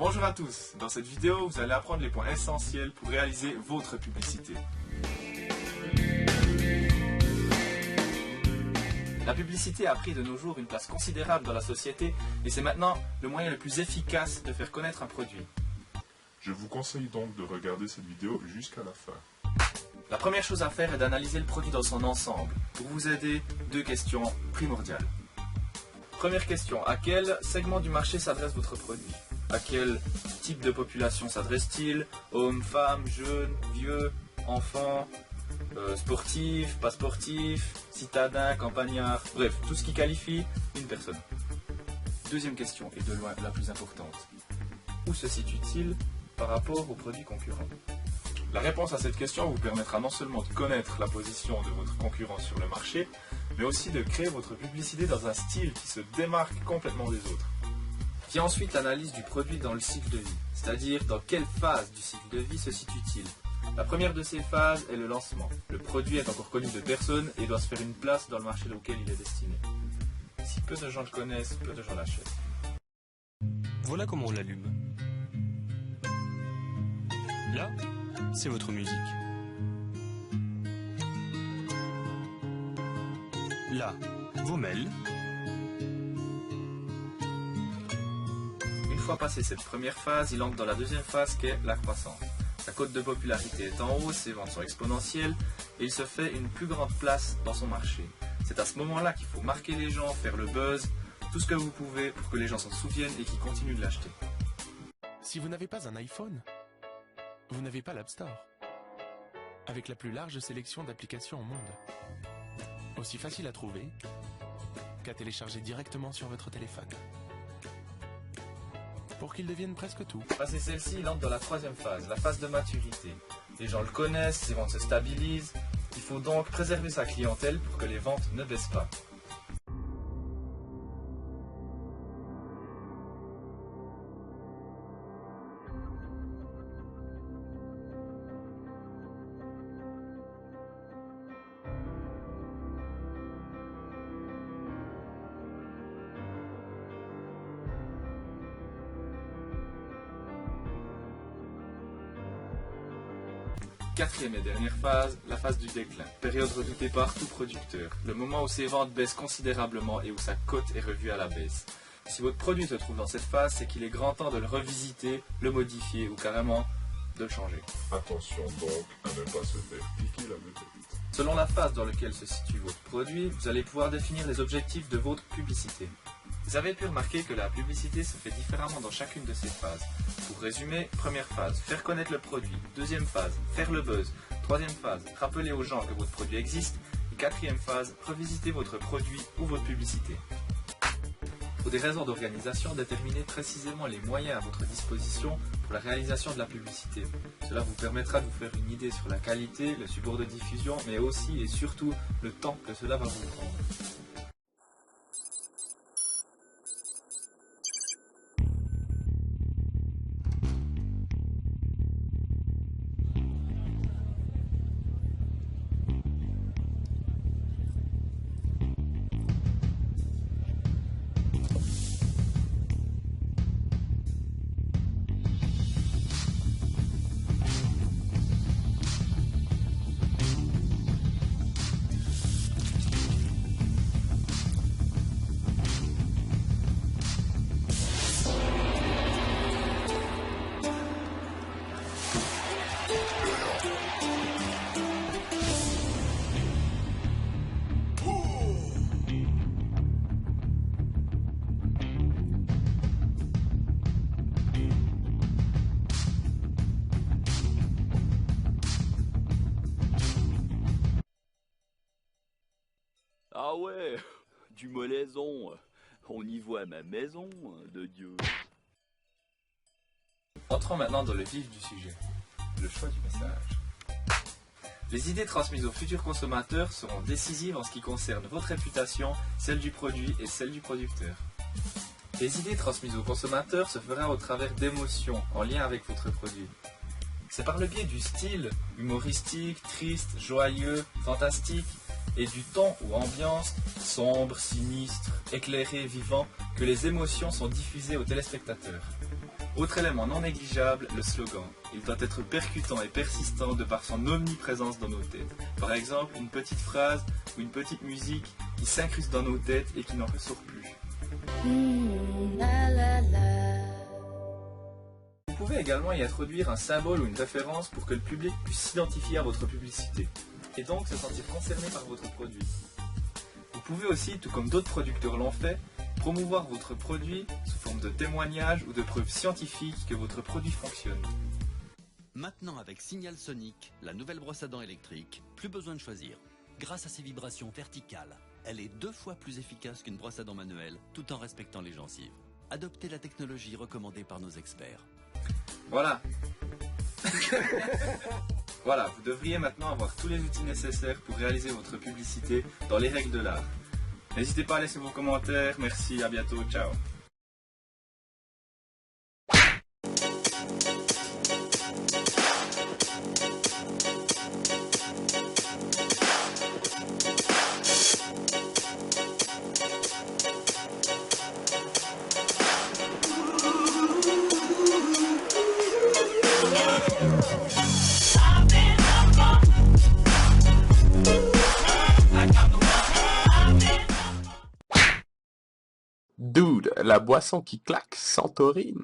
Bonjour à tous, dans cette vidéo vous allez apprendre les points essentiels pour réaliser votre publicité. La publicité a pris de nos jours une place considérable dans la société et c'est maintenant le moyen le plus efficace de faire connaître un produit. Je vous conseille donc de regarder cette vidéo jusqu'à la fin. La première chose à faire est d'analyser le produit dans son ensemble. Pour vous aider, deux questions primordiales. Première question, à quel segment du marché s'adresse votre produit? À quel type de population s'adresse-t-il? Hommes, femmes, jeunes, vieux, enfants, sportifs, pas sportifs, citadins, campagnards, bref, tout ce qui qualifie une personne. Deuxième question, et de loin la plus importante. Où se situe-t-il par rapport aux produits concurrents? La réponse à cette question vous permettra non seulement de connaître la position de votre concurrent sur le marché, mais aussi de créer votre publicité dans un style qui se démarque complètement des autres. Vient ensuite l'analyse du produit dans le cycle de vie, c'est-à-dire dans quelle phase du cycle de vie se situe-t-il. La première de ces phases est le lancement. Le produit est encore connu de personne et doit se faire une place dans le marché auquel il est destiné. Si peu de gens le connaissent, peu de gens l'achètent. Voilà comment on l'allume. Là, c'est votre musique. Là, vos mails. Une fois passé cette première phase, il entre dans la deuxième phase qui est la croissance. Sa cote de popularité est en hausse, ses ventes sont exponentielles et il se fait une plus grande place dans son marché. C'est à ce moment-là qu'il faut marquer les gens, faire le buzz, tout ce que vous pouvez pour que les gens s'en souviennent et qu'ils continuent de l'acheter. Si vous n'avez pas un iPhone, vous n'avez pas l'App Store, avec la plus large sélection d'applications au monde. Aussi facile à trouver qu'à télécharger directement sur votre téléphone. Pour qu'ils deviennent presque tout. Passé celle-ci, il entre dans la troisième phase, la phase de maturité. Les gens le connaissent, ses ventes se stabilisent. Il faut donc préserver sa clientèle pour que les ventes ne baissent pas. Quatrième et dernière phase, la phase du déclin. Période redoutée par tout producteur. Le moment où ses ventes baissent considérablement et où sa cote est revue à la baisse. Si votre produit se trouve dans cette phase, c'est qu'il est grand temps de le revisiter, le modifier ou carrément de le changer. Attention donc à ne pas se faire piquer la météorite. Selon la phase dans laquelle se situe votre produit, vous allez pouvoir définir les objectifs de votre publicité. Vous avez pu remarquer que la publicité se fait différemment dans chacune de ces phases. Pour résumer, première phase, faire connaître le produit. Deuxième phase, faire le buzz. Troisième phase, rappeler aux gens que votre produit existe. Et quatrième phase, revisiter votre produit ou votre publicité. Pour des raisons d'organisation, déterminez précisément les moyens à votre disposition pour la réalisation de la publicité. Cela vous permettra de vous faire une idée sur la qualité, le support de diffusion, mais aussi et surtout le temps que cela va vous prendre. Ah ouais, du molaison, on y voit ma maison, de Dieu. Entrons maintenant dans le vif du sujet, le choix du message. Les idées transmises aux futurs consommateurs seront décisives en ce qui concerne votre réputation, celle du produit et celle du producteur. Les idées transmises aux consommateurs se feront au travers d'émotions en lien avec votre produit. C'est par le biais du style humoristique, triste, joyeux, fantastique et du ton ou ambiance sombre, sinistre, éclairé, vivant que les émotions sont diffusées aux téléspectateurs. Autre élément non négligeable, le slogan. Il doit être percutant et persistant de par son omniprésence dans nos têtes. Par exemple, une petite phrase ou une petite musique qui s'incruste dans nos têtes et qui n'en ressort plus. Vous pouvez également y introduire un symbole ou une référence pour que le public puisse s'identifier à votre publicité et donc se sentir concerné par votre produit. Vous pouvez aussi, tout comme d'autres producteurs l'ont fait, promouvoir votre produit sous forme de témoignages ou de preuves scientifiques que votre produit fonctionne. Maintenant avec Signal Sonic, la nouvelle brosse à dents électrique, plus besoin de choisir. Grâce à ses vibrations verticales, elle est 2 fois plus efficace qu'une brosse à dents manuelle, tout en respectant les gencives. Adoptez la technologie recommandée par nos experts. Voilà. Voilà, vous devriez maintenant avoir tous les outils nécessaires pour réaliser votre publicité dans les règles de l'art. N'hésitez pas à laisser vos commentaires, merci, à bientôt, ciao. Dude, la boisson qui claque sans taurine.